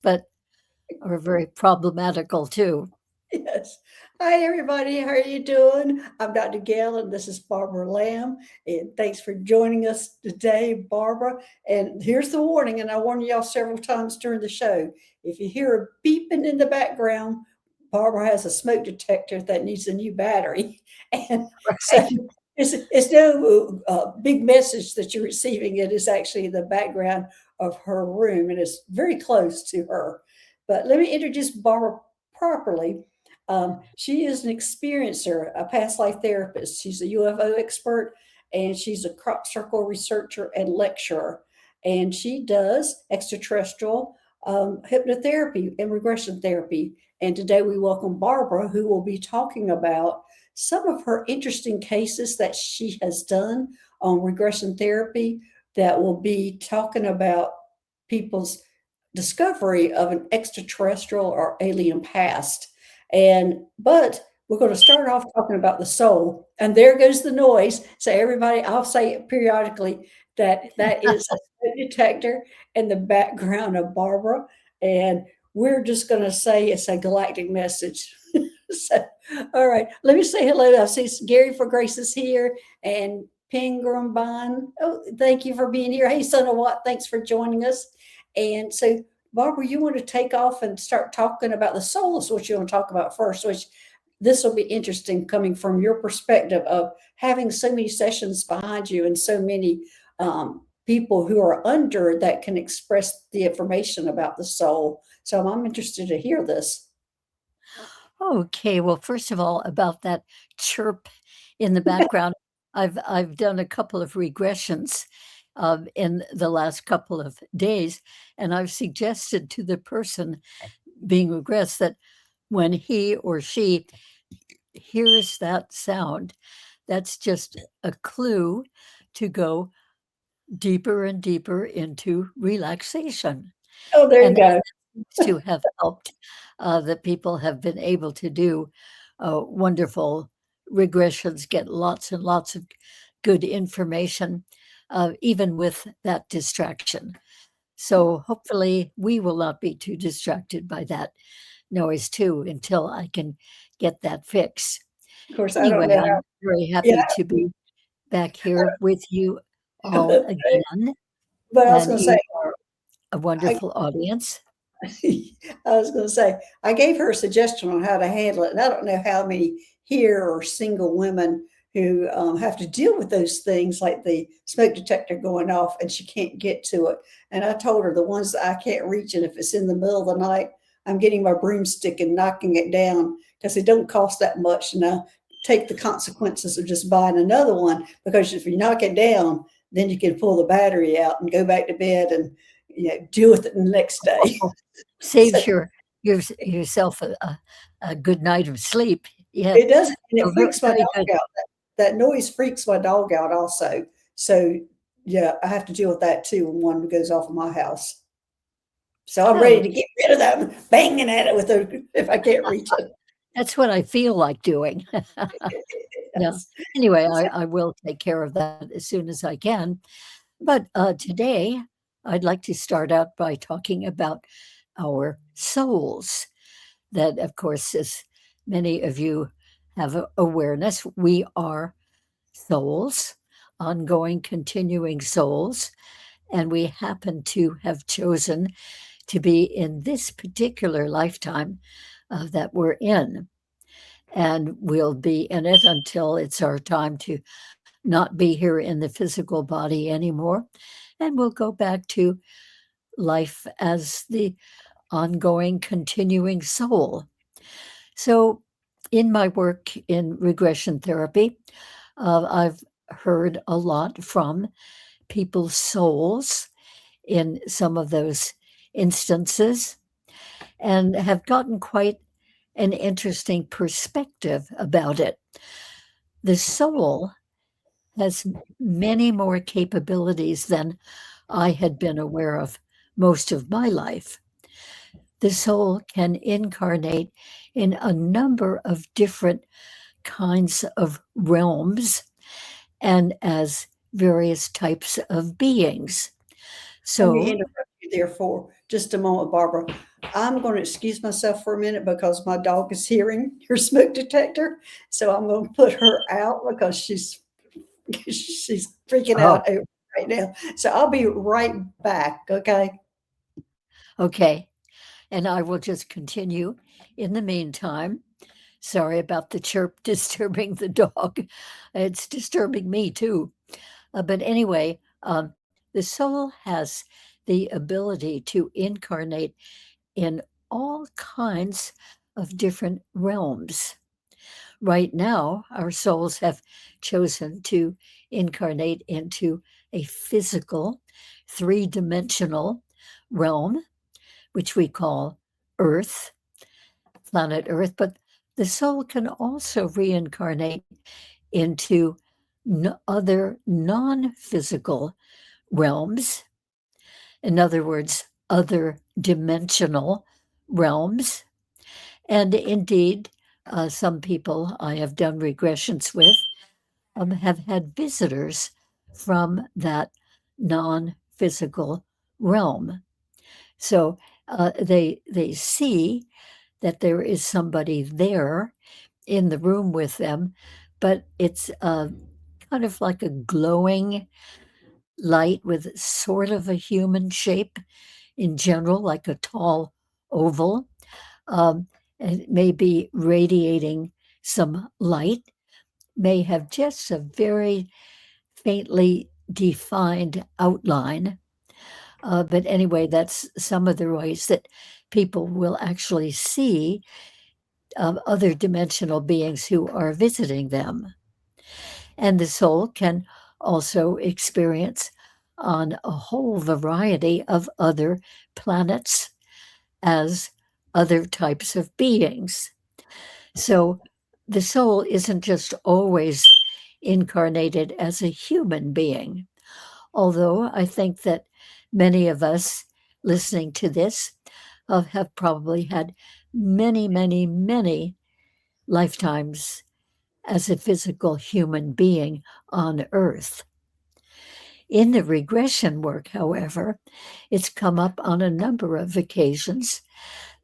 but are very problematical too. Yes. Hi, everybody. How are you doing? I'm Dr. Gail, and this is Barbara Lamb. And thanks for joining us today, Barbara. And here's the warning, and I warned y'all several times during the show. If you hear a beeping in the background, Barbara has a smoke detector that needs a new battery. And so Right. it's no big message that you're receiving. It is actually the background of her room, and it's very close to her. But let me introduce Barbara properly. She is an experiencer, a past life therapist. She's a UFO expert, and she's a crop circle researcher and lecturer. And she does extraterrestrial hypnotherapy and regression therapy. And today we welcome Barbara, who will be talking about some of her interesting cases that she has done on regression therapy, that will be talking about people's discovery of an extraterrestrial or alien past. But we're going to start off talking about the soul. And there goes the noise. So everybody, I'll say it periodically that that is a smoke detector in the background of Barbara. And we're just going to say it's a galactic message. So, all right, let me say hello. I see Gary for Grace is here, and Pingrumban. Oh, thank you for being here. Hey, son of what? Thanks for joining us. And so, Barbara, you want to take off and start talking about the soul is what you want to talk about first, which this will be interesting coming from your perspective of having so many sessions behind you and so many people who are under that can express the information about the soul. So I'm interested to hear this. Okay, well, first of all, about that chirp in the background, I've done a couple of regressions in the last couple of days, and I've suggested to the person being regressed that when he or she hears that sound, that's just a clue to go deeper and deeper into relaxation. Oh, there you And go. seems to have helped, that people have been able to do wonderful regressions, get lots and lots of good information, even with that distraction. So hopefully we will not be too distracted by that noise too until I can get that fixed. Of course, I don't Anyway, know how. I'm very Yeah, happy to be back here with you all again, but I was and going to say, you are a I, wonderful audience. I was going to say, I gave her a suggestion on how to handle it. And I don't know how many here are single women who have to deal with those things like the smoke detector going off and she can't get to it. And I told her the ones that I can't reach, and if it's in the middle of the night, I'm getting my broomstick and knocking it down because it don't cost that much. And I take the consequences of just buying another one, because if you knock it down, then you can pull the battery out and go back to bed and deal with it the next day. Oh, So saves yourself a good night of sleep. Yeah, it does, and so it freaks my very good. dog out. That noise freaks my dog out also. So yeah, I have to deal with that too when one goes off in my house. So I'm ready Oh, to get rid of that, banging at it with a if I can't reach it. that's what I feel like doing. Yeah. Yes. Anyway, So, I will take care of that as soon as I can. But today, I'd like to start out by talking about our souls. That, of course, as many of you have awareness, we are souls, ongoing, continuing souls. And we happen to have chosen to be in this particular lifetime that we're in. And we'll be in it until it's our time to not be here in the physical body anymore. And we'll go back to life as the ongoing, continuing soul. So, in my work in regression therapy, I've heard a lot from people's souls in some of those instances and have gotten quite an interesting perspective about it. The soul has many more capabilities than I had been aware of most of my life. The soul can incarnate in a number of different kinds of realms and as various types of beings. let me So, interrupt you there for just a moment, Barbara. I'm going to excuse myself for a minute because my dog is hearing your smoke detector. So I'm going to put her out because she's freaking Oh, out right now. So I'll be right back. Okay. okay. And I will just continue in the meantime. Sorry about the chirp disturbing the dog. It's disturbing me too. But anyway, the soul has the ability to incarnate in all kinds of different realms. Right now, our souls have chosen to incarnate into a physical, three-dimensional realm, which we call Earth, planet Earth. But the soul can also reincarnate into other non physical realms. In other words, other dimensional realms. And indeed, some people I have done regressions with have had visitors from that non physical realm. So they see that there is somebody there in the room with them, but it's kind of like a glowing light with sort of a human shape in general, like a tall oval. Um, and it may be radiating some light, may have just a very faintly defined outline. But anyway, that's some of the ways that people will actually see other dimensional beings who are visiting them. And the soul can also experience on a whole variety of other planets as other types of beings. So the soul isn't just always incarnated as a human being, although I think that many of us listening to this have probably had many, many, many lifetimes as a physical human being on Earth. In the regression work, however, it's come up on a number of occasions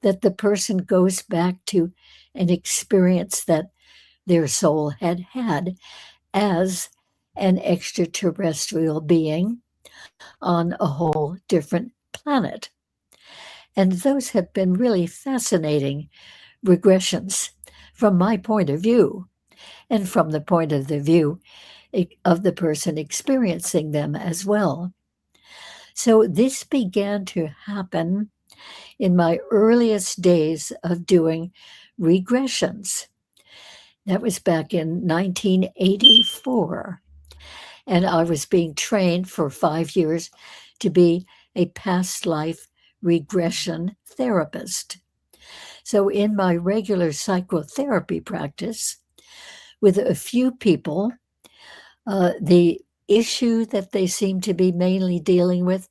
that the person goes back to an experience that their soul had had as an extraterrestrial being on a whole different planet. And those have been really fascinating regressions from my point of view and from the point of the view of the person experiencing them as well. So this began to happen in my earliest days of doing regressions. That was back in 1984. And I was being trained for 5 years to be a past life regression therapist. So, in my regular psychotherapy practice, with a few people, the issue that they seemed to be mainly dealing with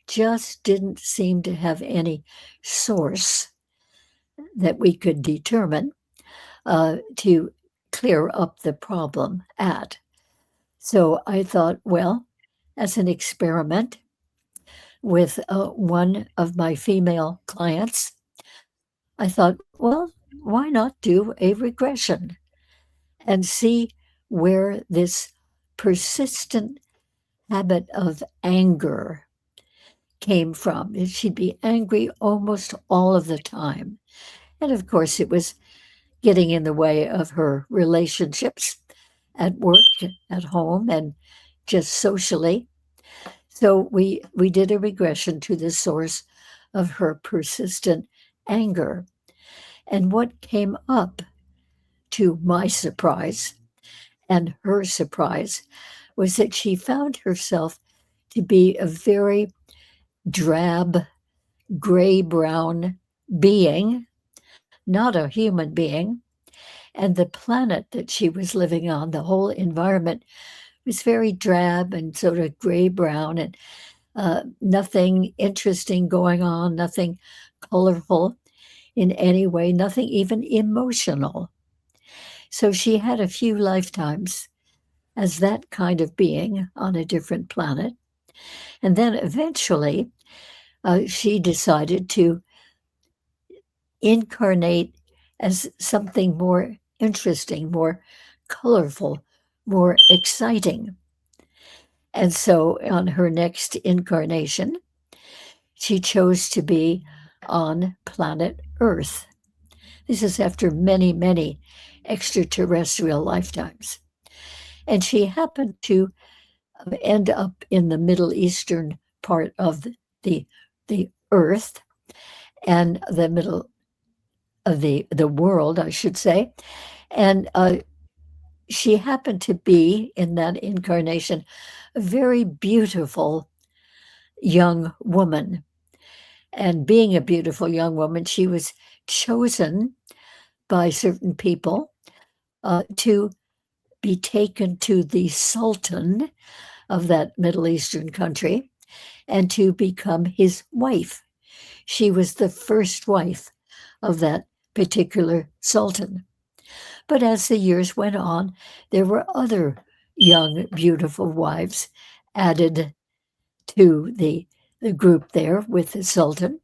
just didn't seem to have any source that we could determine to clear up the problem at. So I thought, well, as an experiment with one of my female clients, I thought, well, why not do a regression and see where this persistent habit of anger came from? And she'd be angry almost all of the time. And of course, it was getting in the way of her relationships at work, at home, and just socially. So we did a regression to the source of her persistent anger. And what came up, to my surprise and her surprise, was that she found herself to be a very drab, gray brown being, not a human being. And the planet that she was living on, the whole environment, was very drab and sort of gray brown, and nothing interesting going on, nothing colorful in any way, nothing even emotional. So she had a few lifetimes as that kind of being on a different planet. And then eventually she decided to incarnate as something more interesting, more colorful, more exciting. And so on her next incarnation, she chose to be on planet Earth. This is after many, many extraterrestrial lifetimes. And she happened to end up in the Middle Eastern part of the Earth and the middle of the world, I should say. And she happened to be in that incarnation a very beautiful young woman. And being a beautiful young woman, she was chosen by certain people to be taken to the Sultan of that Middle Eastern country and to become his wife. She was the first wife of that particular Sultan. But as the years went on, there were other young, beautiful wives added to the group there with the Sultan.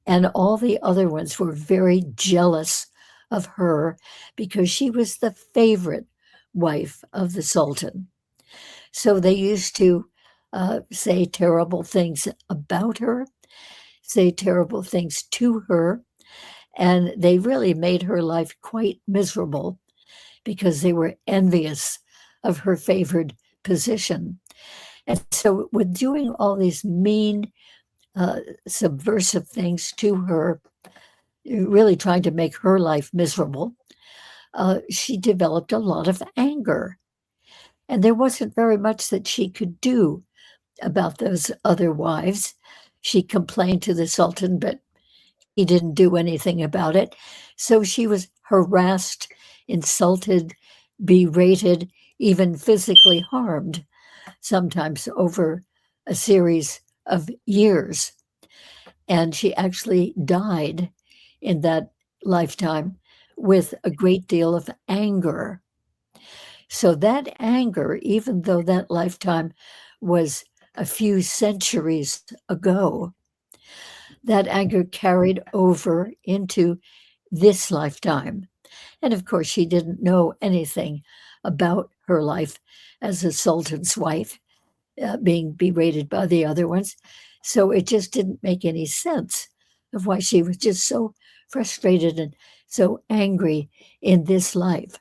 And all the other ones were very jealous of her because she was the favorite wife of the Sultan. So they used to say terrible things about her, say terrible things to her, and they really made her life quite miserable because they were envious of her favored position. And so, with doing all these mean, subversive things to her, really trying to make her life miserable, she developed a lot of anger. And there wasn't very much that she could do about those other wives. She complained to the Sultan, but he didn't do anything about it. So she was harassed, insulted, berated, even physically harmed, sometimes over a series of years. And she actually died in that lifetime with a great deal of anger. So that anger, even though that lifetime was a few centuries ago, that anger carried over into this lifetime. And of course, she didn't know anything about her life as a sultan's wife, being berated by the other ones. So it just didn't make any sense of why she was just so frustrated and so angry in this life.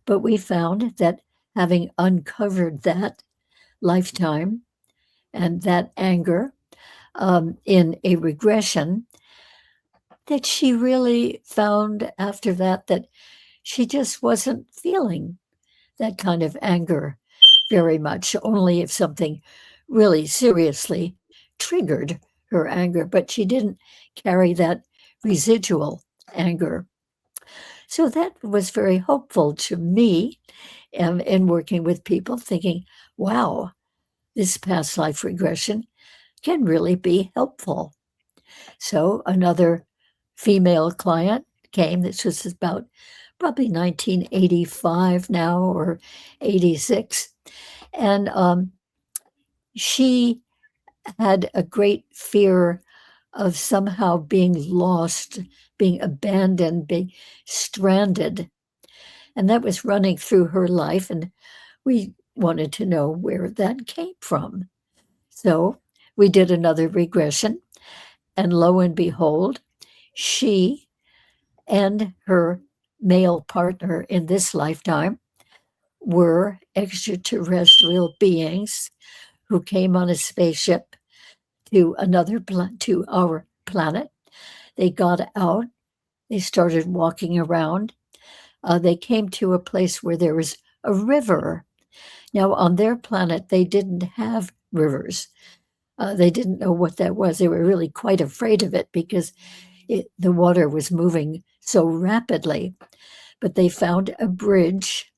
But we found that having uncovered that lifetime and that anger in a regression, that she really found after that that she just wasn't feeling that kind of anger very much, only if something really seriously triggered her anger, but she didn't carry that residual anger. So that was very hopeful to me in working with people, thinking, wow, this past life regression can really be helpful. So another female client came. This was about probably 1985 now or 86. And she had a great fear of somehow being lost, being abandoned, being stranded. And that was running through her life. And we wanted to know where that came from. So we did another regression. And lo and behold, she and her male partner in this lifetime were extraterrestrial beings who came on a spaceship to to our planet. They got out. They started walking around. They came to a place where there was a river. Now, on their planet, they didn't have rivers. They didn't know what that was. They were really quite afraid of it because the water was moving so rapidly. But they found a bridge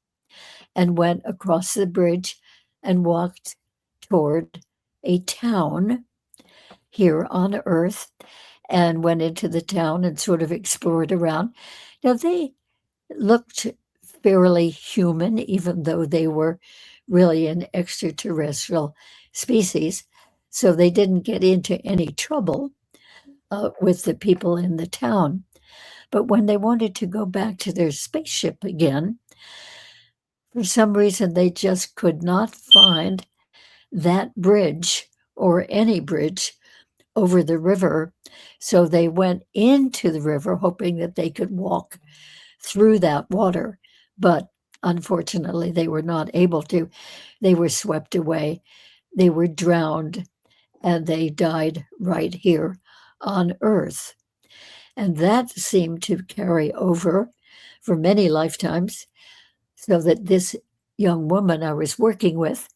and went across the bridge and walked toward a town here on Earth and went into the town and sort of explored around. Now, they looked fairly human, even though they were really an extraterrestrial species. So they didn't get into any trouble. with the people in the town. But when they wanted to go back to their spaceship again, for some reason they just could not find that bridge or any bridge over the river. So they went into the river hoping that they could walk through that water. But unfortunately, they were not able to. They were swept away, they were drowned, and they died right here on Earth. And that seemed to carry over for many lifetimes, so that this young woman I was working with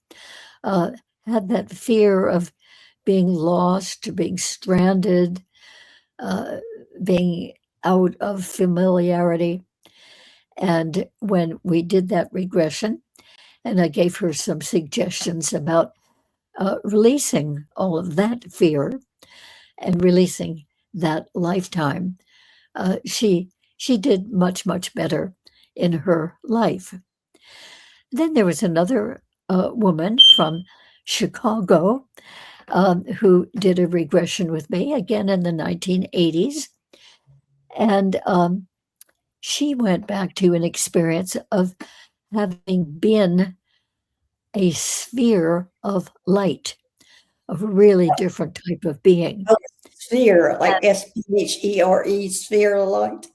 uh, had that fear of being lost, being stranded, uh, being out of familiarity. And when we did that regression, and I gave her some suggestions about releasing all of that fear and releasing that lifetime, she did much better in her life. Then there was another woman from Chicago who did a regression with me again in the 1980s. And she went back to an experience of having been a sphere of light, of a really different type of being. Oh, sphere, like SPHERE, sphere of light.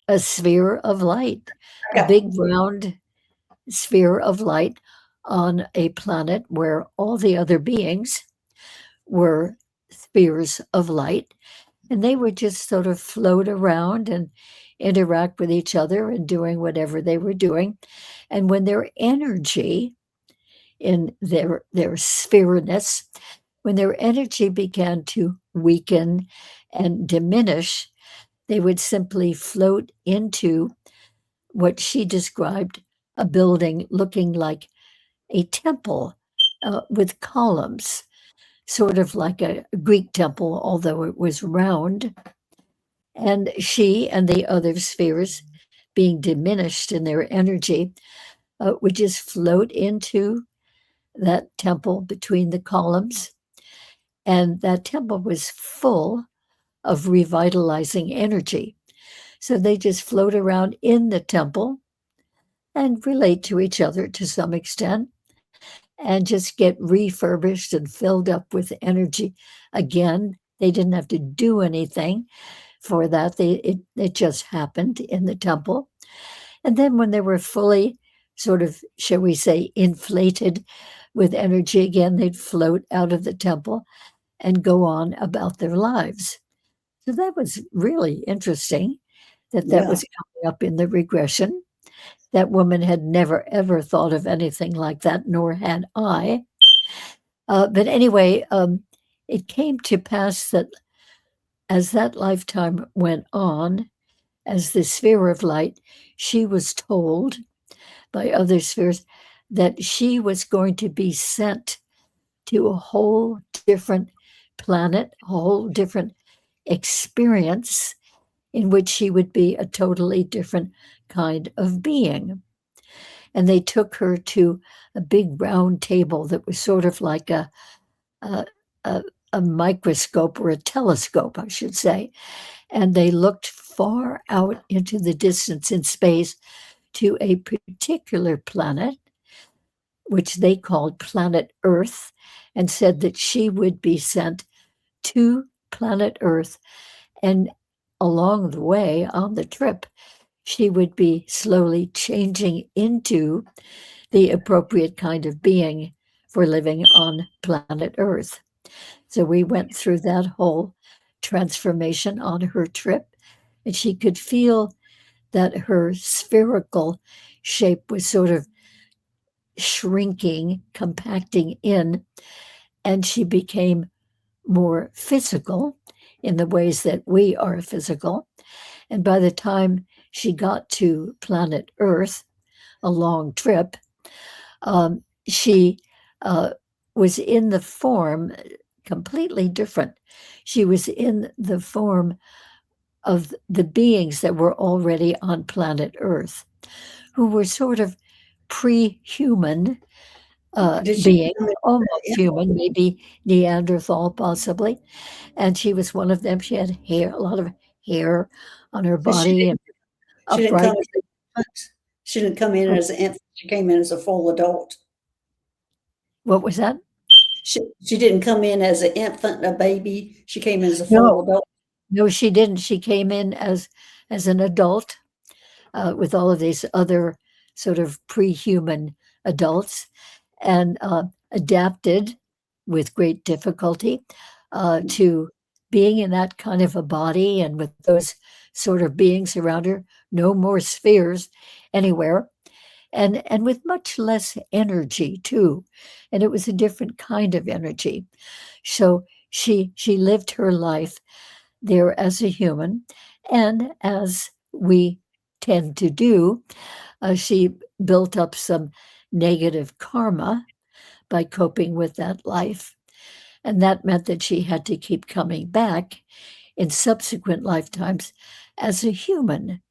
A sphere of light, a Okay. big round sphere of light on a planet where all the other beings were spheres of light, and they would just sort of float around and interact with each other and doing whatever they were doing. And when their energy in their sphereness, when their energy began to weaken and diminish, they would simply float into what she described a building looking like a temple with columns, sort of like a Greek temple, although it was round. And she and the other spheres, being diminished in their energy, would just float into that temple between the columns. And that temple was full of revitalizing energy. So they just float around in the temple and relate to each other to some extent and just get refurbished and filled up with energy again. They didn't have to do anything for that. It just happened in the temple. And then when they were fully sort of, shall we say, inflated with energy again, they'd float out of the temple and go on about their lives. So that was really interesting that Yeah. was coming up in the regression. That woman had never ever thought of anything like that, nor had I. But anyway, it came to pass that as that lifetime went on, as the sphere of light, she was told by other spheres that she was going to be sent to a whole different planet, a whole different experience in which she would be a totally different kind of being. And they took her to a big round table that was sort of like a, a, a microscope or a telescope, I should say. And they looked far out into the distance in space to a particular planet, which they called planet Earth, and said that she would be sent to planet Earth. And along the way on the trip, she would be slowly changing into the appropriate kind of being for living on planet Earth. So we went through that whole transformation on her trip, and she could feel that her spherical shape was sort of shrinking, compacting in, and she became more physical in the ways that we are physical. And by the time she got to planet Earth, a long trip, she was in the form completely different. She was in the form of the beings that were already on planet Earth, who were sort of pre human, Did she being, come in almost as human, maybe Neanderthal possibly, and she was one of them. She had hair, a lot of hair on her so body and she didn't come upright. as an infant? She didn't come in Oh, as an infant, she came in as a full adult. what was that? She didn't come in as an infant, a baby, she came in as a No, full adult? no, she didn't. She came in as an adult with all of these other sort of pre-human adults and adapted with great difficulty to being in that kind of a body and with those sort of beings around her, no more spheres anywhere, and with much less energy too. And it was a different kind of energy. So she lived her life there as a human, and as we tend to do, she built up some negative karma by coping with that life. And that meant that she had to keep coming back in subsequent lifetimes as a human.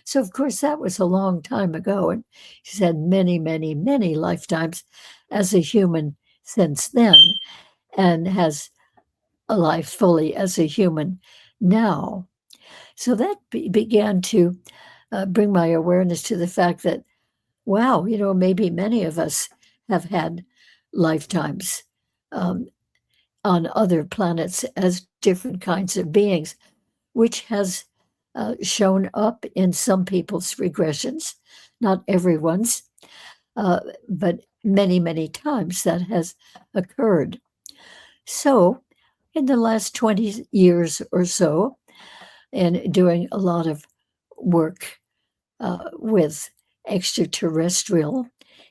So, of course, that was a long time ago. And she's had many, many, many lifetimes as a human since then and has a life fully as a human now. So that began to bring my awareness to the fact that, wow, maybe many of us have had lifetimes um, on other planets as different kinds of beings, which has shown up in some people's regressions, not everyone's, but many, many times that has occurred. So, in the last 20 years or so, and doing a lot of work with extraterrestrial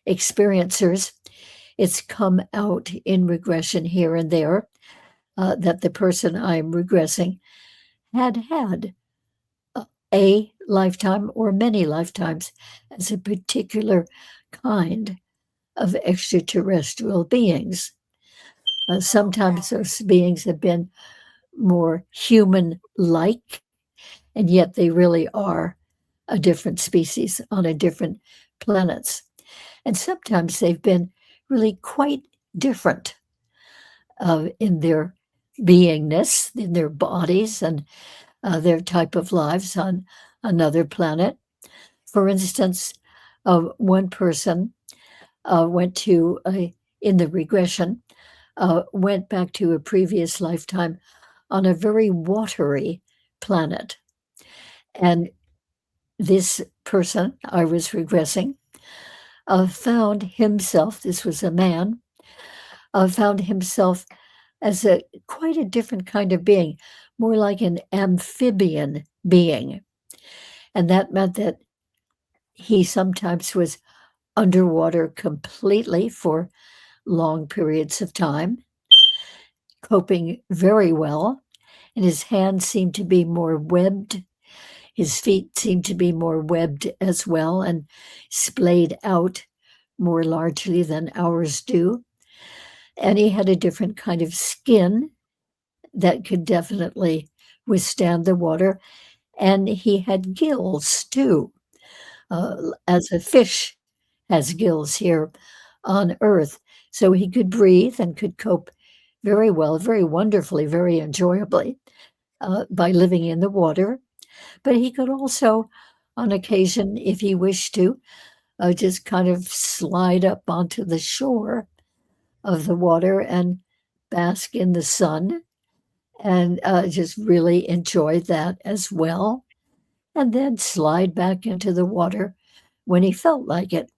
experiencers, it's come out in regression here and there that the person I'm regressing had a lifetime or many lifetimes as a particular kind of extraterrestrial beings. Sometimes those beings have been more human like, and yet they really are a different species on a different planets. And sometimes they've been really quite different in their beingness, in their bodies, and their type of lives on another planet. For instance, one person went to in the regression, went back to a previous lifetime on a very watery planet. And this person I was regressing found himself, this was a man, found himself as quite a different kind of being, more like an amphibian being. And that meant that he sometimes was underwater completely for long periods of time, coping very well. And his hands seemed to be more webbed. His feet seemed to be more webbed as well and splayed out more largely than ours do. And he had a different kind of skin that could definitely withstand the water. And he had gills too, as a fish has gills here on Earth. So he could breathe and could cope very well, very wonderfully, very enjoyably by living in the water. But he could also, on occasion, if he wished to, just kind of slide up onto the shore of the water and bask in the sun and just really enjoy that as well. And then slide back into the water when he felt like it.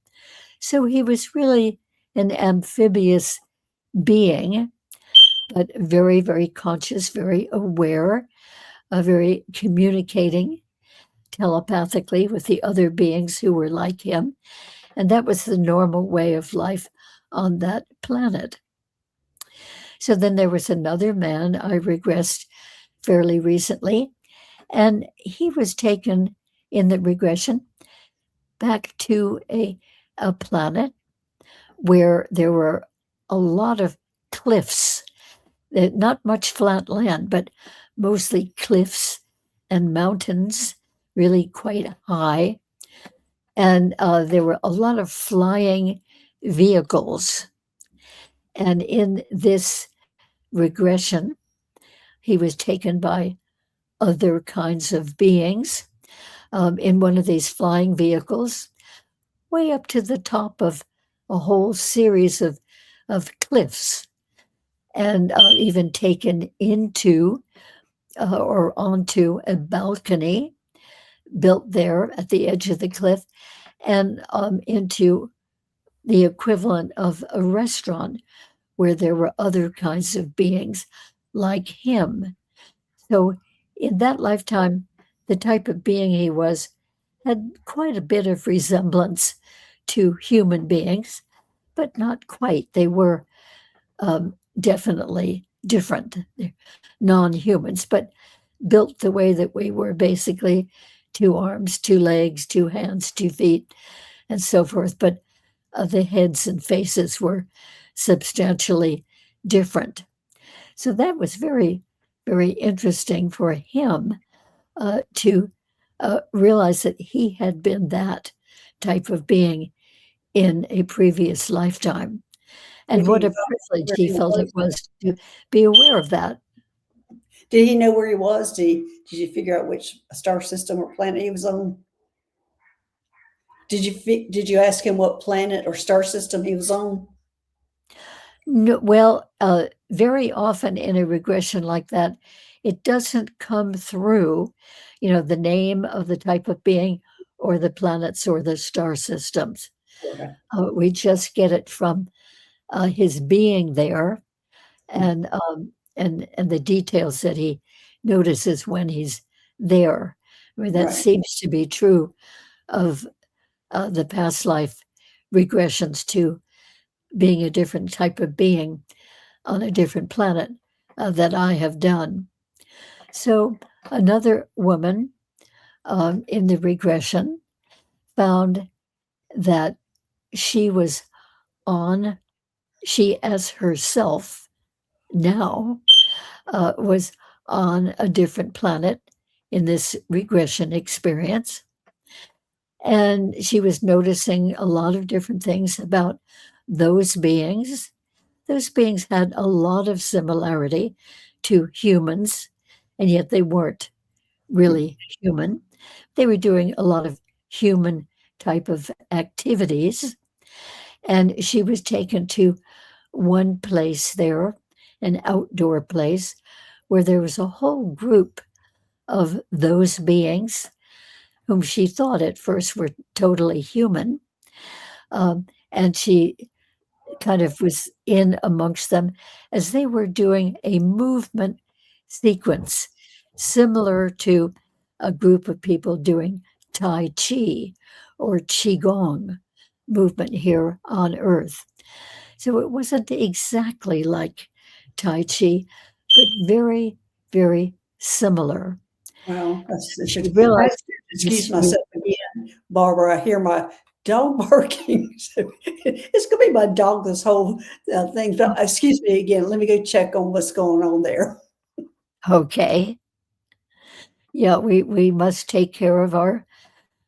So he was really an amphibious being, but very, very conscious, very aware, very communicating telepathically with the other beings who were like him. And that was the normal way of life on that planet. So then there was another man I regressed fairly recently, and he was taken in the regression back to a planet where there were a lot of cliffs, not much flat land, but mostly cliffs and mountains, really quite high. And there were a lot of flying vehicles And in this regression, he was taken by other kinds of beings in one of these flying vehicles, way up to the top of a whole series of cliffs, and even taken into or onto a balcony built there at the edge of the cliff, and into the equivalent of a restaurant where there were other kinds of beings like him. So, in that lifetime, the type of being he was had quite a bit of resemblance to human beings, but not quite. They were definitely different, non humans, but built the way that we were, basically 2 arms, 2 legs, 2 hands, 2 feet, and so forth. But the heads and faces were substantially different. So that was very, very interesting for him to realize that he had been that type of being in a previous lifetime. And Did what he a know privilege where he he felt it was? was to be aware of that. Did he know where he was? Did you figure out which star system or planet he was on? Did you ask him what planet or star system he was on? No, well, very often in a regression like that, it doesn't come through, the name of the type of being or the planets or the star systems. Okay. We just get it from his being there, and the details that he notices when he's there. I mean, that Right. seems to be true of the past life regressions to being a different type of being on a different planet that I have done. So another woman in the regression found that she was on, she as herself now was on a different planet in this regression experience. And she was noticing a lot of different things about those beings. Those beings had a lot of similarity to humans, and yet they weren't really human. They were doing a lot of human type of activities. And she was taken to one place there, an outdoor place, where there was a whole group of those beings whom she thought at first were totally human. And she kind of was in amongst them as they were doing a movement sequence similar to a group of people doing Tai Chi or Qigong movement here on Earth. So it wasn't exactly like Tai Chi, but very, very similar. Wow, that's She interesting. I have realized to excuse this was myself again, Barbara. I hear my dog barking. So it's going to be my dog this whole thing. So, excuse me again. Let me go check on what's going on there. okay. Yeah, we must take care of our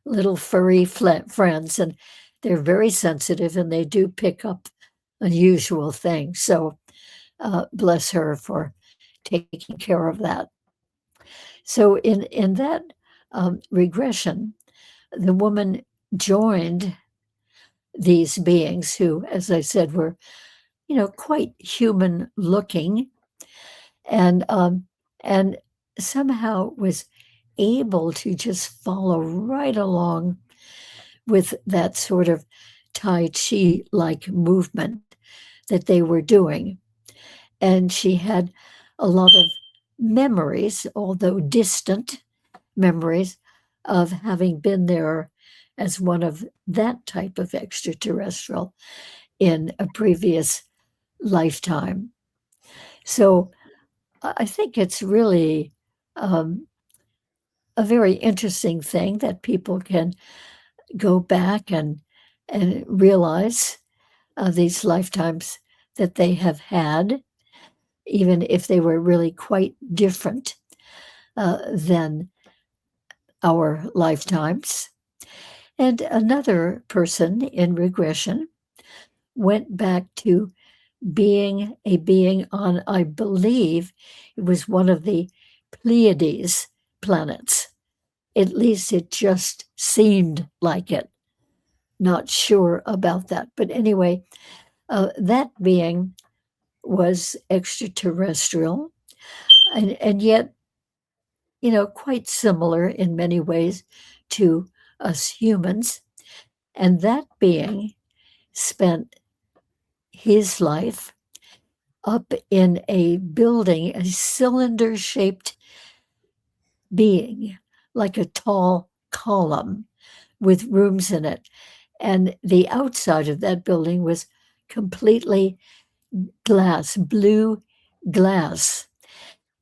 little furry friends, and they're very sensitive and they do pick up unusual things. So bless her for taking care of that. So in that regression, the woman joined these beings who, as I said, were quite human looking, and and somehow was able to just follow right along with that sort of Tai Chi like movement that they were doing. And she had a lot of memories, although distant memories, of having been there as one of that type of extraterrestrial in a previous lifetime. So I think it's really a very interesting thing that people can go back and realize these lifetimes that they have had, even if they were really quite different than our lifetimes. And another person in regression went back to being a being on, I believe, it was one of the Pleiades planets. At least it just seemed like it. Not sure about that. But anyway, that being was extraterrestrial and yet, quite similar in many ways to us humans. And that being spent his life up in a building, a cylinder shaped being, like a tall column with rooms in it. And the outside of that building was completely glass, blue glass.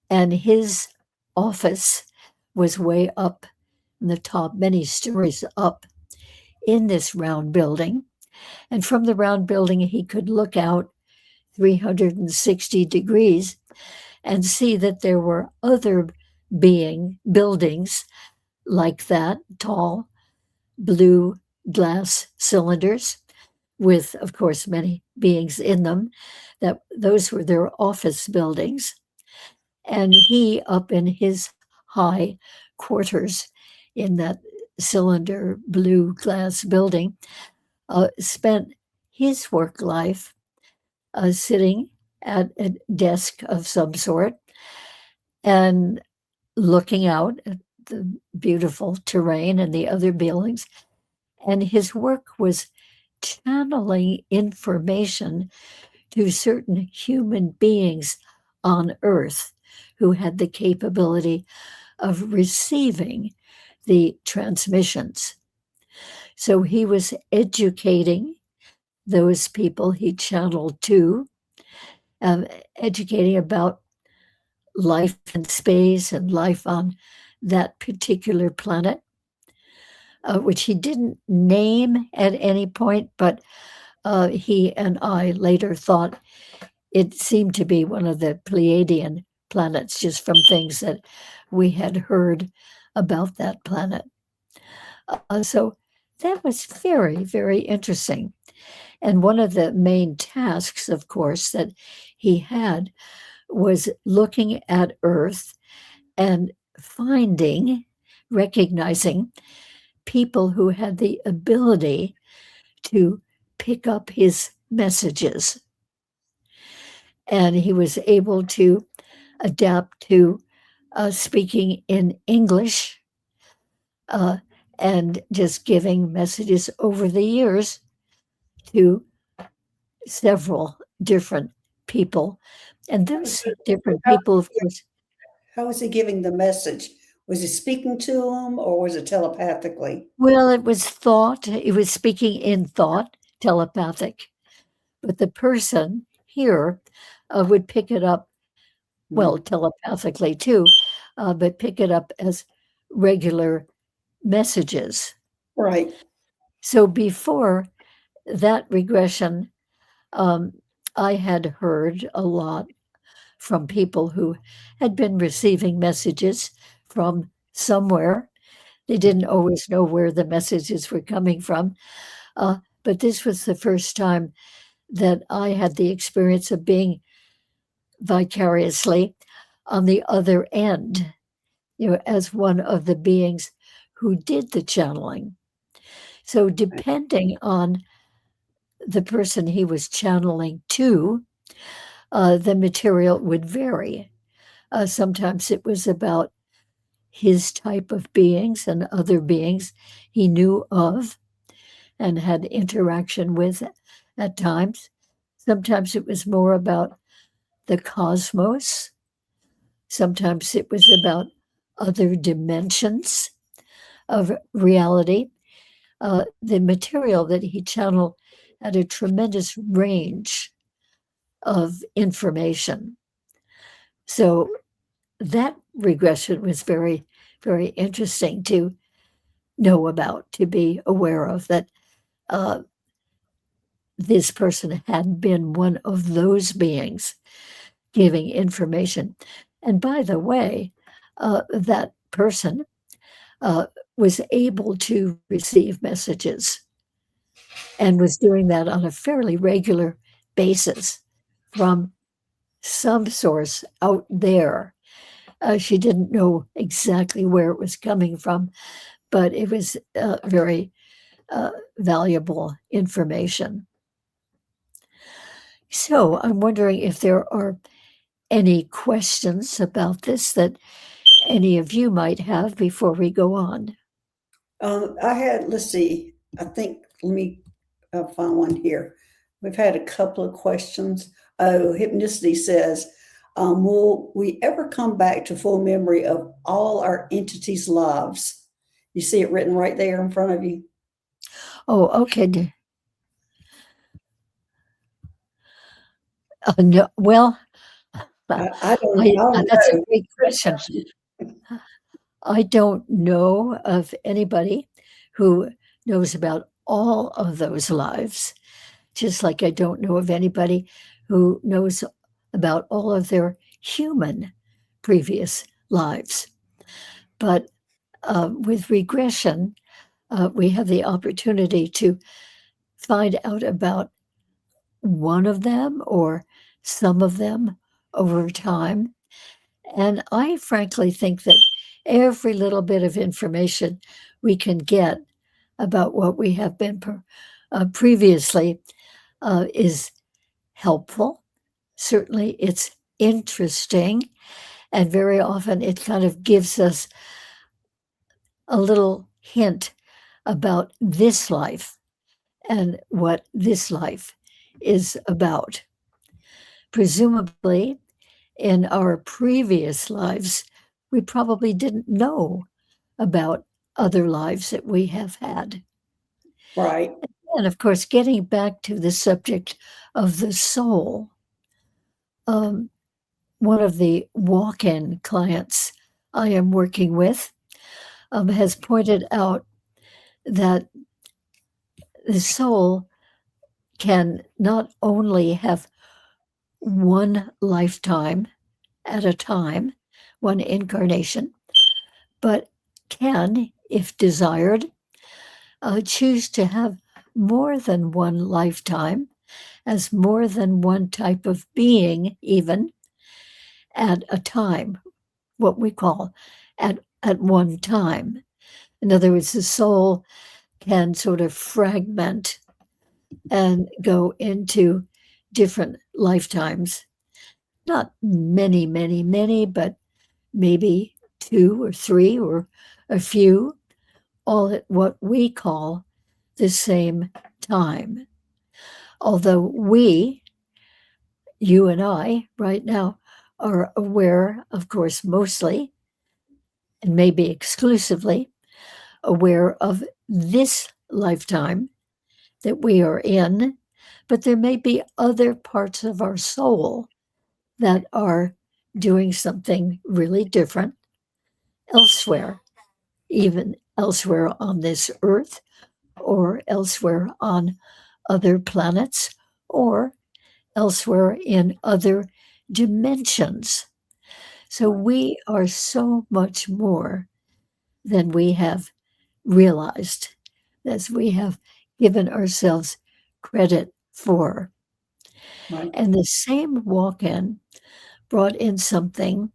And his office was way up in the top, many stories up in this round building. And from the round building, he could look out 360 degrees and see that there were other buildings like that, tall blue glass cylinders with, of course, many beings in them. That those were their office buildings. And he, up in his high quarters in that cylinder blue glass building, spent his work life sitting at a desk of some sort and looking out at the beautiful terrain and the other buildings. And his work was channeling information to certain human beings on Earth who had the capability of receiving the transmissions. So he was educating those people he channeled to, educating about life in space and life on that particular planet, which he didn't name at any point, but he and I later thought it seemed to be one of the Pleiadian planets, just from things that we had heard about that planet. So that was very, very interesting. And one of the main tasks, of course, that he had was looking at Earth and recognizing people who had the ability to pick up his messages. And he was able to adapt to speaking in English and just giving messages over the years to several different people. And those different How, people, of course, how was he giving the message? Was he speaking to them or was it telepathically? well, it was thought, it was speaking in thought, telepathic. But the person here would pick it up, well, Mm, telepathically too, but pick it up as regular messages. right. So before that regression, um, I had heard a lot from people who had been receiving messages from somewhere. They didn't always know where the messages were coming from. But this was the first time that I had the experience of being vicariously on the other end, as one of the beings who did the channeling. So, depending on the person he was channeling to, the material would vary. Sometimes it was about his type of beings and other beings he knew of and had interaction with at times. Sometimes it was more about the cosmos. Sometimes it was about other dimensions of reality. The material that he channeled had a tremendous range of information. So that regression was very, very interesting to know about, to be aware of, that uh, this person had been one of those beings giving information. And by the way, that person uh, was able to receive messages and was doing that on a fairly regular basis. from some source out there. She didn't know exactly where it was coming from, but it was very valuable information. So I'm wondering if there are any questions about this that any of you might have before we go on. I had, let's see, I think, let me find one here. We've had a couple of questions. Oh, Hypnicity says, will we ever come back to full memory of all our entities' lives? You see it written right there in front of you. Oh, okay. No, well, I don't that's a know. great question. I don't know of anybody who knows about all of those lives, just like I don't know of anybody who knows about all of their human previous lives. But with regression, we have the opportunity to find out about one of them or some of them over time. And I frankly think that every little bit of information we can get about what we have been previously is helpful. Certainly, it's interesting. And very often, it kind of gives us a little hint about this life and what this life is about. Presumably, in our previous lives, we probably didn't know about other lives that we have had. Right. And of course, getting back to the subject of the soul, um, one of the walk in clients I am working with has pointed out that the soul can not only have one lifetime at a time, one incarnation, but can, if desired, choose to have more than one lifetime as more than one type of being, even at a time, what we call at one time. In other words, the soul can sort of fragment and go into different lifetimes. Not many, many, many, but maybe two or three or a few, all at what we call the same time. Although we, you and I, right now, are aware, of course, mostly and maybe exclusively aware of this lifetime that we are in, but there may be other parts of our soul that are doing something really different elsewhere, even elsewhere on this earth or elsewhere on other planets or elsewhere in other dimensions. So we are so much more than we have realized, as we have given ourselves credit for. Right. And the same walk in brought in something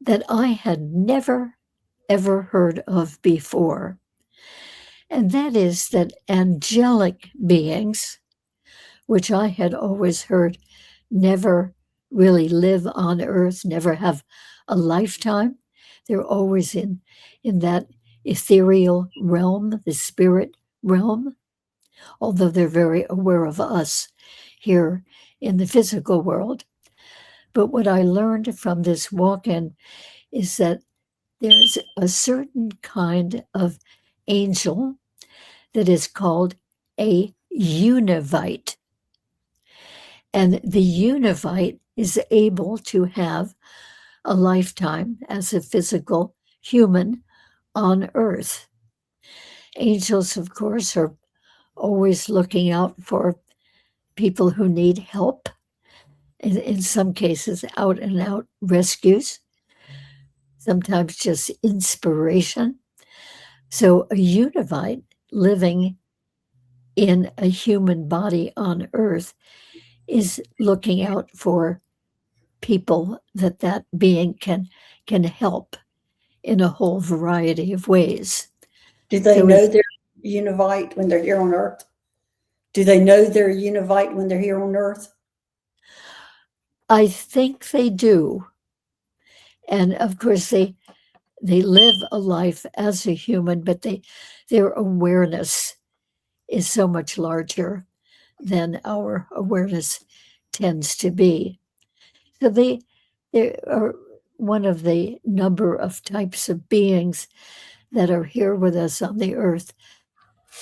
that I had never, ever heard of before. And that is that angelic beings, which I had always heard never really live on earth, never have a lifetime. They're always in that ethereal realm, the spirit realm, although they're very aware of us here in the physical world. But what I learned from this walk in is that there's a certain kind of angel that is called a univite. And the univite is able to have a lifetime as a physical human on earth. Angels, of course, are always looking out for people who need help, in some cases, out and out rescues, sometimes just inspiration. So, a univite living in a human body on earth is looking out for people that that being can help in a whole variety of ways. Do they So know they're Univite when they're here on Earth? Do they know they're Univite when they're here on Earth? I think they do. And of course they live a life as a human, but their awareness is so much larger than our awareness tends to be. So they are one of the number of types of beings that are here with us on the earth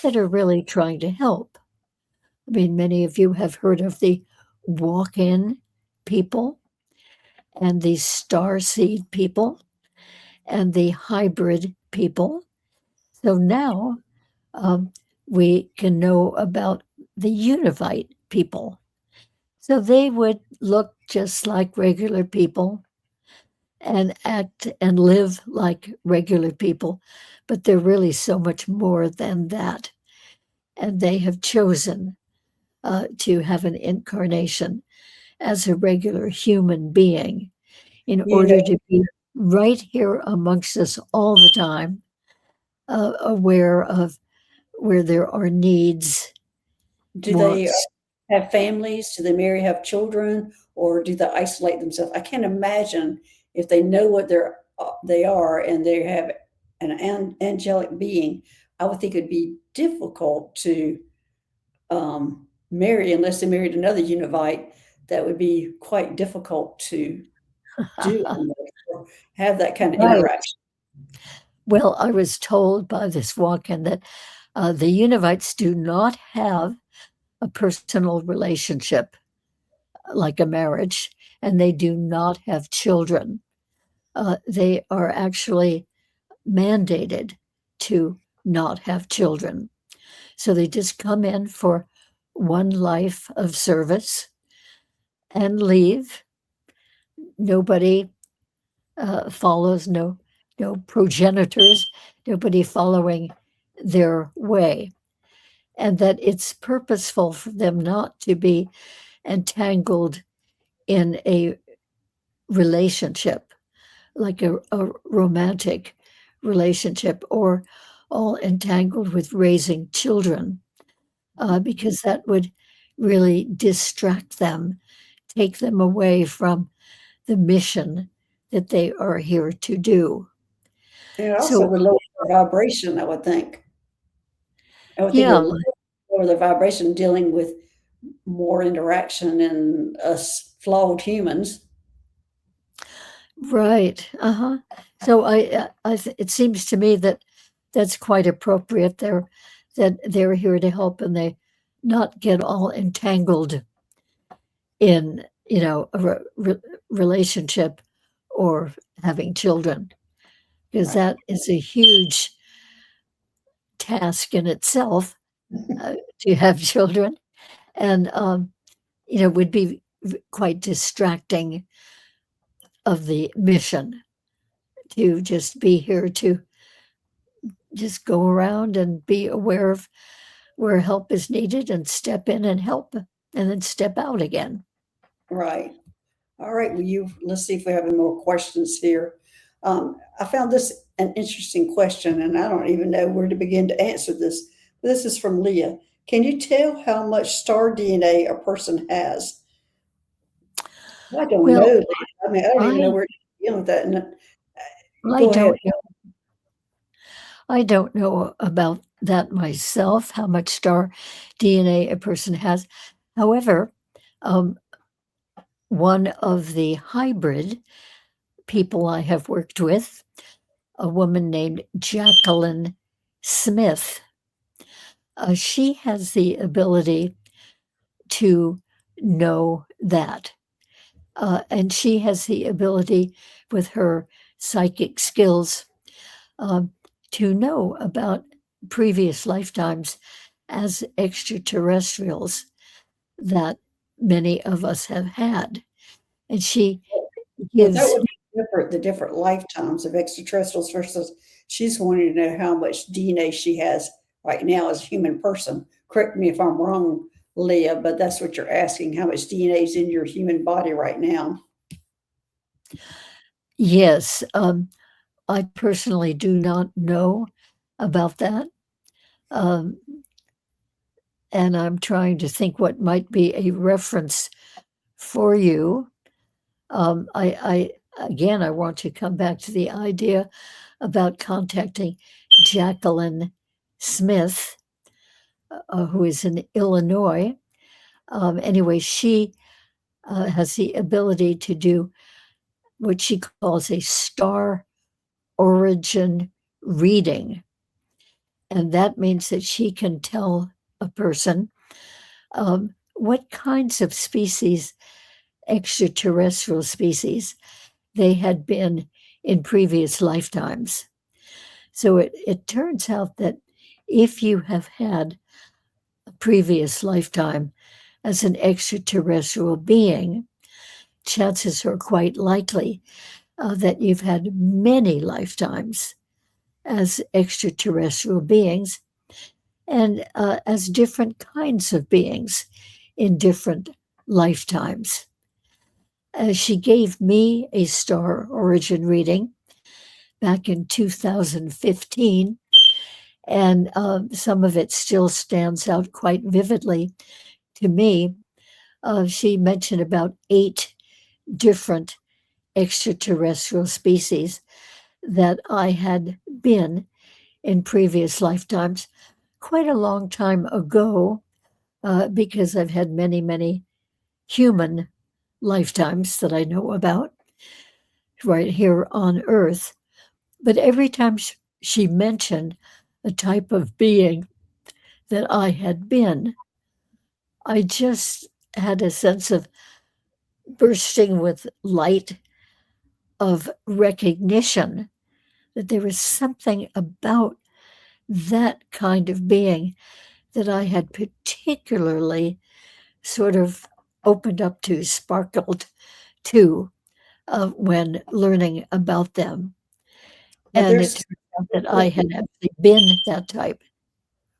that are really trying to help. I mean, many of you have heard of the walk in people and the star seed people and the hybrid people. So now um, we can know about the Univite people. So they would look just like regular people and act and live like regular people, but they're really so much more than that. And they have chosen to have an incarnation as a regular human being in You order know, to be right here amongst us all the time, aware of where there are needs, do they wants. have families? Do they marry, have children, or do they isolate themselves? I can't imagine if they know what they are and they have an angelic being. I would think it'd be difficult to marry unless they married another Univite. That would be quite difficult to do or have that kind of Right. interaction. Well, I was told by this walk in that the Univites do not have a personal relationship like a marriage, and they do not have children. They are actually mandated to not have children. So they just come in for one life of service and leave. Nobody follows, no progenitors, nobody following their way. And that it's purposeful for them not to be entangled in a relationship, like a romantic relationship, or all entangled with raising children, because that would really distract them, take them away from the mission that they are here to do. And it also So, would lower their vibration, I would think. I would think it yeah, would lower the vibration dealing with more interaction and us flawed humans. right. So it seems to me that that's quite appropriate. They're here to help, and they not get all entangled in a relationship or having children, because Right. that is a huge task in itself, to have children, and would be quite distracting of the mission to just be here to just go around and be aware of where help is needed and step in and help and then step out again. Right. All right. Well, let's see if we have any more questions here. I found this an interesting question, and I don't even know where to begin to answer this. This is from Leah. Can you tell how much star DNA a person has? I don't know, Well, Leah. I mean, I don't even know I where to begin with that. And, I go ahead. don't know. I don't know about that myself, how much star DNA a person has. However, um, one of the hybrid people I have worked with, a woman named Jacqueline Smith, she has the ability to know that. And she has the ability with her psychic skills um, to know about previous lifetimes as extraterrestrials that many of us have had. And she Well, that gives, would be different, the different lifetimes of extraterrestrials versus she's wanting to know how much DNA she has right now as a human person. Correct me if I'm wrong, Leah, but that's what you're asking, how much DNA is in your human body right now. Yes, I personally do not know about that. Um, and I'm trying to think what might be a reference for you. Again, I want to come back to the idea about contacting Jacqueline Smith, who is in Illinois. Anyway, she has the ability to do what she calls a star origin reading. And that means that she can tell a person what kinds of species, extraterrestrial species, they had been in previous lifetimes. So it turns out that if you have had a previous lifetime as an extraterrestrial being, chances are quite likely that you've had many lifetimes as extraterrestrial beings and as different kinds of beings in different lifetimes. She gave me a star origin reading back in 2015, and some of it still stands out quite vividly to me. She mentioned about 8 different extraterrestrial species that I had been in previous lifetimes quite a long time ago, because I've had many, many human lifetimes that I know about right here on Earth. But every time she mentioned a type of being that I had been, I just had a sense of bursting with light of recognition that there was something about that kind of being that I had particularly sort of opened up to, sparkled to, when learning about them. Well, And it there's turned out that I had actually been that type.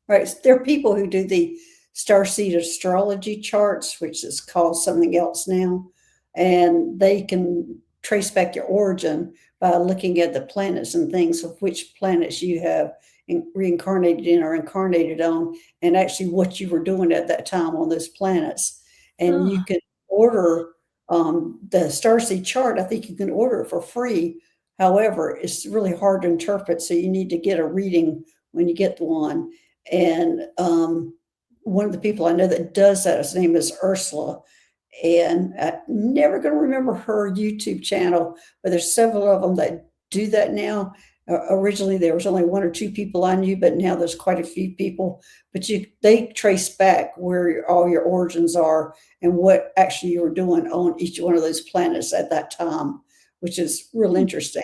right. There are people who do the starseed astrology charts, which is called something else now, and they can trace back your origin by looking at the planets and things of which planets you have reincarnated in or incarnated on, and actually what you were doing at that time on those planets. And you Ah, can order the starseed chart. I think you can order it for free. However, it's really hard to interpret, so you need to get a reading when you get one. And one of the people I know that does that, his name is Ursula. And I'm never going to remember her YouTube channel, but there's several of them that do that now. Originally, there was only 1 or 2 people I knew, but now there's quite a few people. But they trace back where all your origins are and what actually you were doing on each one of those planets at that time, which is real interesting.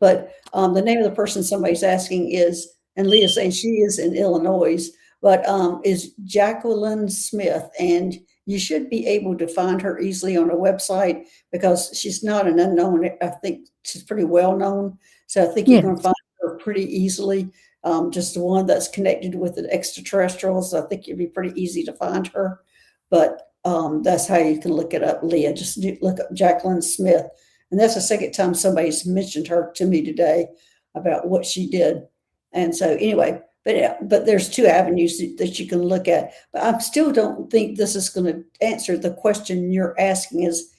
But the name of the person somebody's asking is, and Leah's saying she is in Illinois, but is Jacqueline Smith. And you should be able to find her easily on a website because she's not an unknown. I think she's pretty well known. So I think you're going to yes, find her pretty easily. Just the one that's connected with the extraterrestrials. I think it'd be pretty easy to find her. But that's how you can look it up, Leah. Just look up Jacqueline Smith. And that's the second time somebody's mentioned her to me today about what she did. And so anyway, but there's 2 avenues that you can look at. But I still don't think this is going to answer the question you're asking is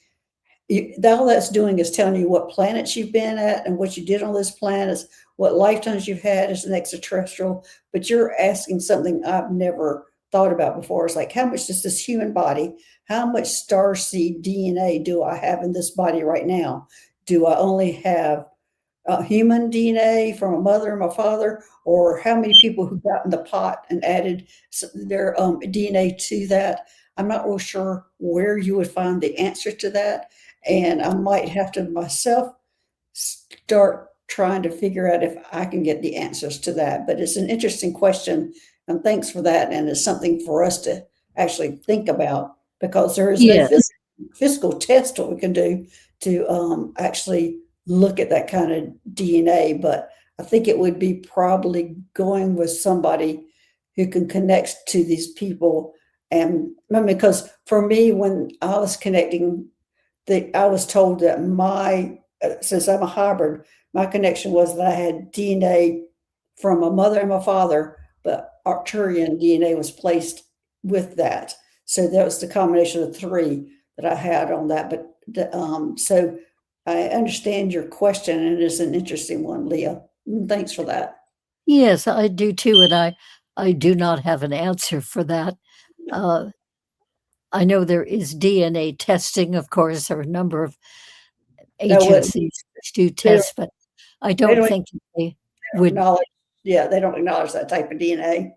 all that's doing is telling you what planets you've been at and what you did on those planets, what lifetimes you've had as an extraterrestrial. But you're asking something I've never thought about before. It's like, how much does this human body, how much starseed DNA do I have in this body right now? Do I only have human DNA from a mother and my father, or how many people who got in the pot and added their DNA to that? I'm not real sure where you would find the answer to that. And I might have to myself start trying to figure out if I can get the answers to that. But it's an interesting question. And thanks for that. And it's something for us to actually think about because there is no yes, physical test that we can do to actually look at that kind of DNA. But I think it would be probably going with somebody who can connect to these people And I mean, because for me, when I was connecting, I was told that since I'm a hybrid, my connection was that I had DNA from my mother and my father, but Arcturian DNA was placed with that. So that was the combination of the three that I had on that. But so I understand your question, and it is an interesting one, Leah. Thanks for that. Yes, I do too, and I do not have an answer for that. Uh, I know there is DNA testing, of course, there are a number of That would agencies which do they don't, tests, but I they don't don't think that they would. acknowledge. Yeah, they don't acknowledge that type of DNA.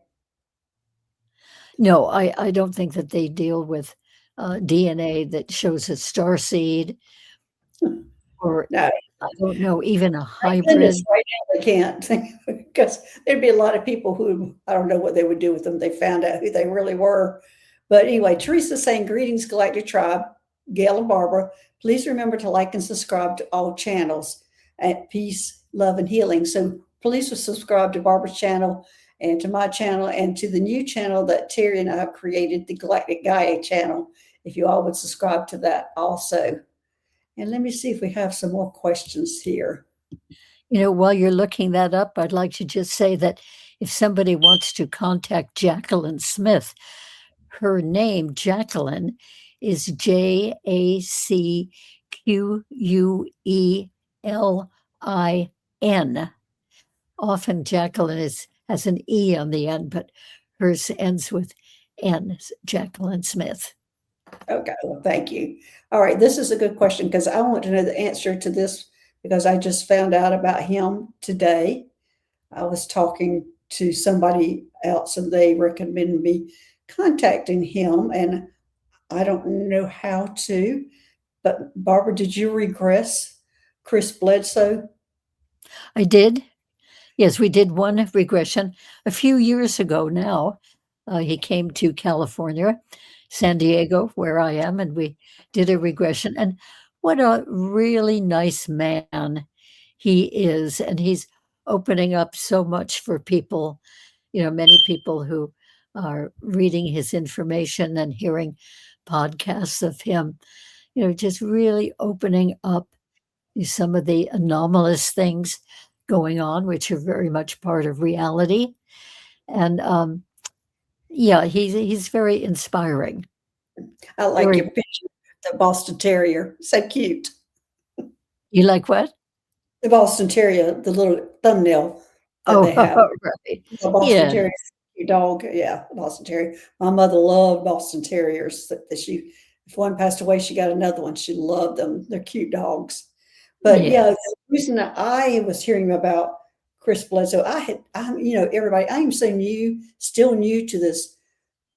No, I don't think that they deal with DNA that shows a star seed, or No, I don't know, even a thank goodness hybrid. right now they can't, because there'd be a lot of people who I don't know what they would do with them. They found out who they really were. But anyway, Teresa's saying, greetings, Galactic Tribe, Gail and Barbara. Please remember to like and subscribe to all channels at Peace, Love, and Healing. So please subscribe to Barbara's channel and to my channel and to the new channel that Terry and I have created, the Galactic Gaia channel. If you all would subscribe to that also. And let me see if we have some more questions here. While you're looking that up, I'd like to just say that if somebody wants to contact Jacqueline Smith, her name, Jacqueline, is Jacquelin. Often Jacqueline has an E on the end, but hers ends with N, Jacqueline Smith. Okay, well, thank you. All right, this is a good question because I want to know the answer to this because I just found out about him today. I was talking to somebody else and they recommended me contacting him, and I don't know how to. But Barbara, did you regress Chris Bledsoe? I did. Yes, we did one regression a few years ago now. He came to California, San Diego, where I am, and we did a regression. And what a really nice man he is. And he's opening up so much for people, many people who are reading his information and hearing podcasts of him, just really opening up some of the anomalous things going on, which are very much part of reality. And yeah, he's very inspiring. I like Very. your picture, the Boston Terrier. So cute. You like what? The Boston Terrier, the little thumbnail that Oh, they have. right. The Boston Yeah. Terrier, your dog, yeah, Boston Terrier. My mother loved Boston Terriers. If one passed away, she got another one. She loved them. They're cute dogs. But yeah, Yes. the reason that I was hearing about Chris Bledsoe, everybody, I am so new, still new to this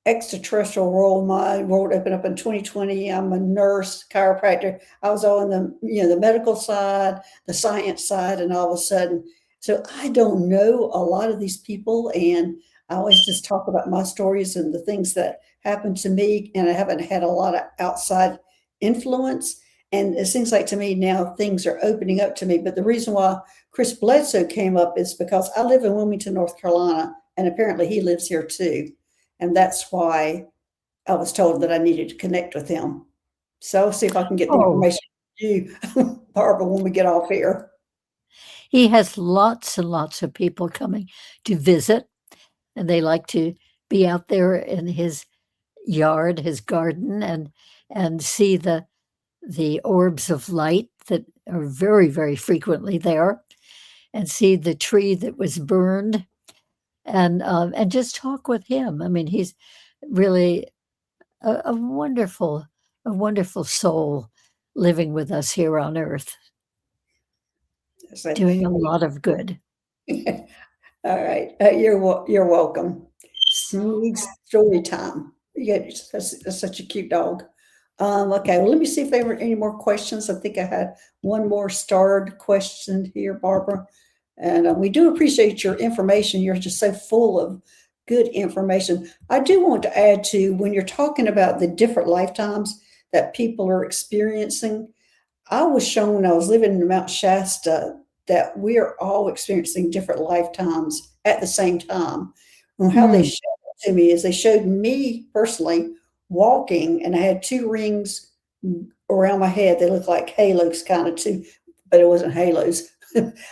extraterrestrial world. My world opened up in 2020. I'm a nurse, chiropractor. I was all on the medical side, the science side, and all of a sudden, so I don't know a lot of these people, and I always just talk about my stories and the things that happened to me, and I haven't had a lot of outside influence. And it seems like to me now things are opening up to me. But the reason why Chris Bledsoe came up is because I live in Wilmington, North Carolina, and apparently he lives here too. And that's why I was told that I needed to connect with him. So I'll see if I can get the Oh, information from you, Barbara, when we get off here. he has lots and lots of people coming to visit, and they like to be out there in his yard, his garden, and see the orbs of light that are very, very frequently there, and see the tree that was burned, and just talk with him. I mean, he's really a wonderful soul living with us here on Earth, So, doing a lot of good. all right, you're welcome. Smooth story time. Yeah, that's such a cute dog. Okay, well, let me see if there were any more questions. I think I had one more starred question here, Barbara. And we do appreciate your information. You're just so full of good information. I do want to add to when you're talking about the different lifetimes that people are experiencing. I was shown when I was living in Mount Shasta that we are all experiencing different lifetimes at the same time. And how they Mm, show to me is they showed me personally walking, and I had two rings around my head. They looked like halos, kind of too, but it wasn't halos.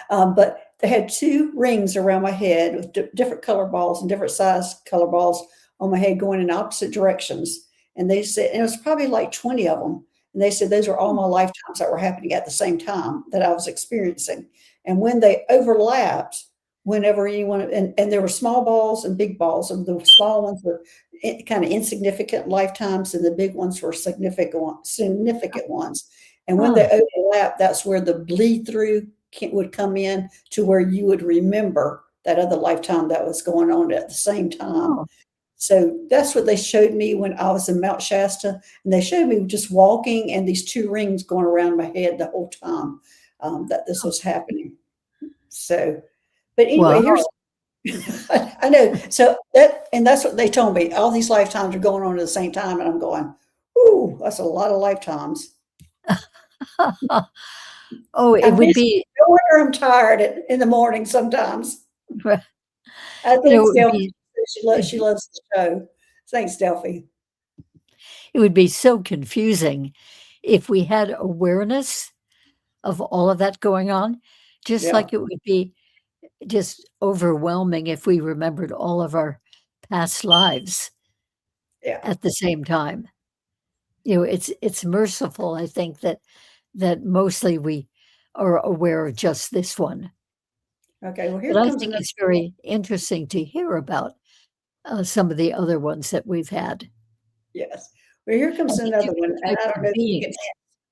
But they had two rings around my head with different color balls and different size color balls on my head going in opposite directions. And they said, and it was probably like 20 of them. And they said those were all my lifetimes that were happening at the same time that I was experiencing. And when they overlapped, whenever anyone, and there were small balls and big balls, and the small ones were kind of insignificant lifetimes, and the big ones were significant ones. And when they overlap, that's where the bleed through would come in to where you would remember that other lifetime that was going on at the same time. Oh, So that's what they showed me when I was in Mount Shasta, and they showed me just walking and these two rings going around my head the whole time that this was happening. So, but anyway, wow. here's I know. So that's what they told me. All these lifetimes are going on at the same time, and I'm going, "Ooh, that's a lot of lifetimes." Oh, it I'm would busy. be, No wonder I'm tired in the morning sometimes. I you know, think it would Delphi, be, she loves the show. Thanks, Delphi. it would be so confusing if we had awareness of all of that going on, just Yeah, like it would be just overwhelming if we remembered all of our past lives yeah. at the same time. You know, it's merciful, I think, that mostly we are aware of just this one. Okay, well, But here I comes think another. it's very interesting to hear about some of the other ones that we've had. Yes. Well, here comes And the another one, different and I types don't know of if you can beings.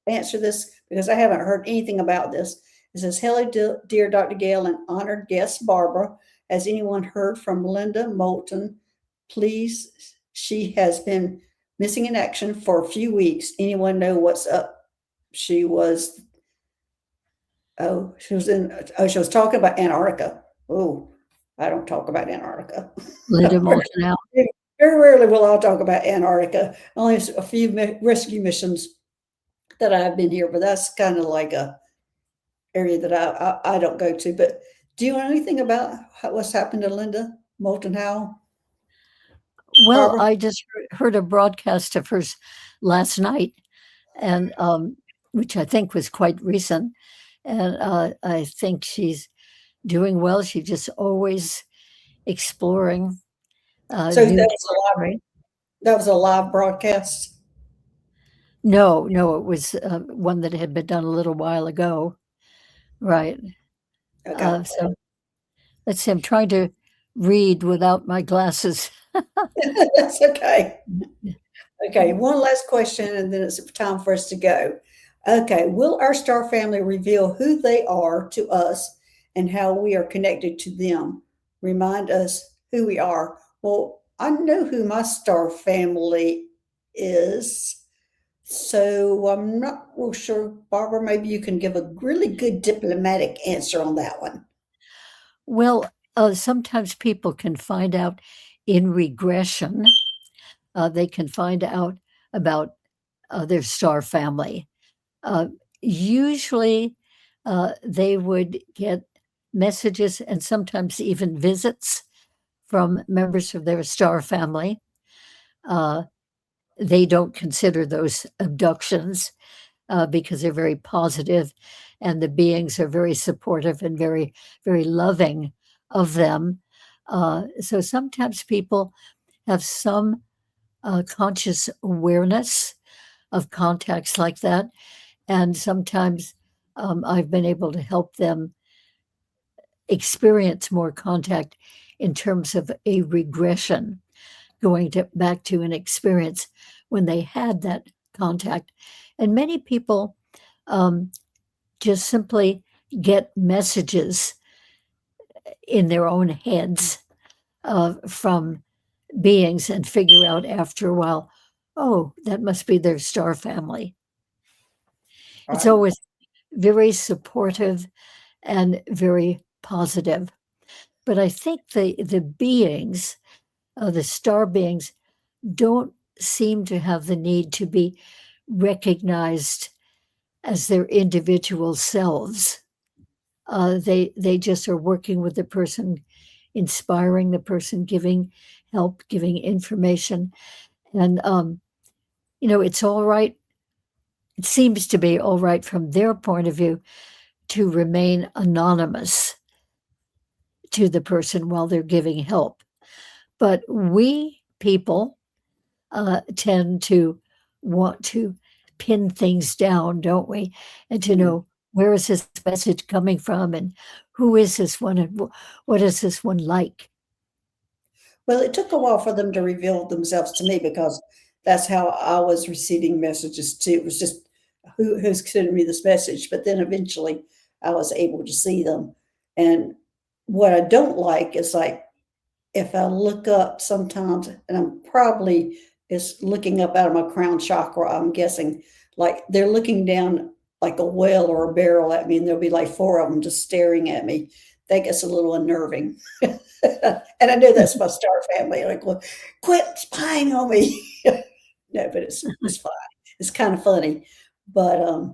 answer this because I haven't heard anything about this. It says, "Hello, dear Dr. Gail and honored guest Barbara. Has anyone heard from Linda Moulton? Please, she has been missing in action for a few weeks. Anyone know what's up? She was, she was talking about Antarctica. Oh, I don't talk about Antarctica. Linda Moulton out. Very rarely will I talk about Antarctica. Only a few rescue missions that I've been here, but that's kind of like a area that I don't go to. But do you know anything about what's happened to Linda Moulton Howe, Well, Barbara? I just heard a broadcast of hers last night, and which I think was quite recent. And I think she's doing well. She's just always exploring So new territory. that was a live broadcast. No, no, it was one that had been done a little while ago. Right. Okay. So let's see. I'm trying to read without my glasses. That's okay. Okay, one last question, and then it's time for us to go. Okay, will our star family reveal who they are to us and how we are connected to them? Remind us who we are. Well, I know who my star family is, so I'm not real sure. Barbara, maybe you can give a really good diplomatic answer on that one. Well, sometimes people can find out in regression. They can find out about their star family. Uh, Usually, they would get messages and sometimes even visits from members of their star family. Uh, they don't consider those abductions because they're very positive and the beings are very supportive and very, very loving of them. So sometimes people have some conscious awareness of contacts like that. And sometimes I've been able to help them experience more contact in terms of a regression, back to an experience when they had that contact. And many people um, just simply get messages in their own heads from beings and figure out after a while, oh, that must be their star family. All It's right. always very supportive and very positive. But I think the beings, the star beings, don't seem to have the need to be recognized as their individual selves. They just are working with the person inspiring the person, giving help, giving information. And, it's all right. It seems to be all right from their point of view to remain anonymous to the person while they're giving help. But we people tend to want to pin things down, don't we? And to Mm. know where is this message coming from and who is this one and what is this one like? Well, it took a while for them to reveal themselves to me because that's how I was receiving messages too. It was just who's sending me this message, but then eventually I was able to see them. And what I don't like is like if I look up sometimes, and I'm probably is looking up out of my crown chakra, I'm guessing, like they're looking down like a well or a barrel at me, and there'll be like four of them just staring at me. That gets a little unnerving. And I know that's my star family. Like, well, quit spying on me. No, but it's fine. It's kind of funny. But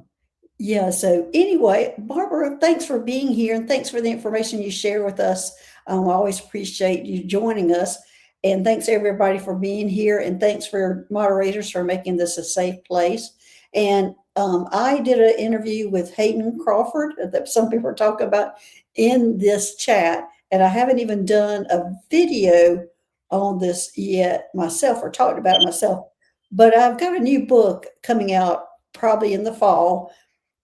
yeah, so anyway, Barbara, thanks for being here and thanks for the information you share with us. I always appreciate you joining us. And thanks everybody for being here. And thanks for moderators for making this a safe place. And I did an interview with Hayden Crawford that some people are talking about in this chat. And I haven't even done a video on this yet myself or talked about it myself. But I've got a new book coming out probably in the fall,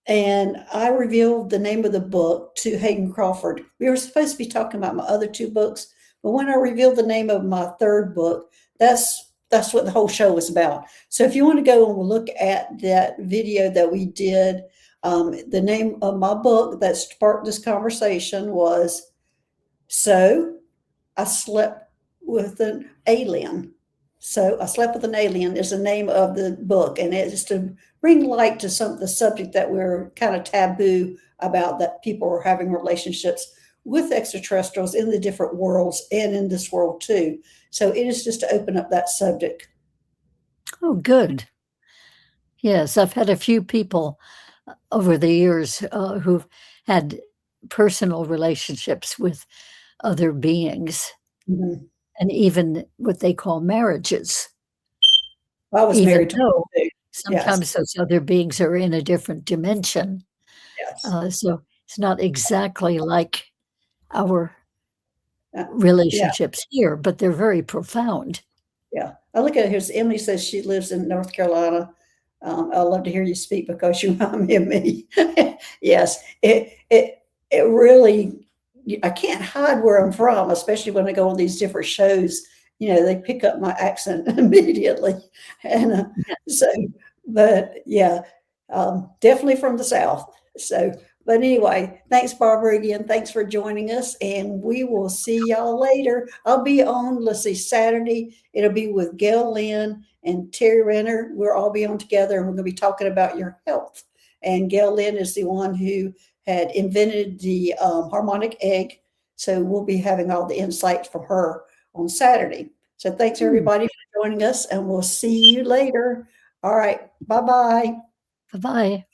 and I revealed the name of the book to Hayden Crawford. We were supposed to be talking about my other two books, but when I revealed the name of my third book, that's what the whole show was about. So if you want to go and look at that video that we did, the name of my book that sparked this conversation was So I Slept with an Alien. So I Slept with an Alien is the name of the book, and it's to bring light to the subject that we're kind of taboo about, that people are having relationships with extraterrestrials in the different worlds and in this world too. So it is just to open up that subject. Oh, good. Yes, I've had a few people over the years who've had personal relationships with other beings Mhm. and even what they call marriages, I was even married to though one too. Yes, sometimes those other beings are in a different dimension. yes. So it's not exactly like our Uh, yeah. relationships here, but they're very profound. Yeah. I look at it, here's Emily says she lives in North Carolina. I'd love to hear you speak because you remind me of me. Yes, it really, I can't hide where I'm from, especially when I go on these different shows. They pick up my accent immediately. And so, but yeah, definitely from the South. So, but anyway, thanks, Barbara, again. Thanks for joining us. And we will see y'all later. I'll be on, let's see, Saturday. It'll be with Gail Lynn and Terry Renner. We'll all be on together, and we're going to be talking about your health. And Gail Lynn is the one who had invented the harmonic egg. So we'll be having all the insights from her on Saturday. So thanks everybody for joining us, and we'll see you later. All right. Bye-bye. Bye bye.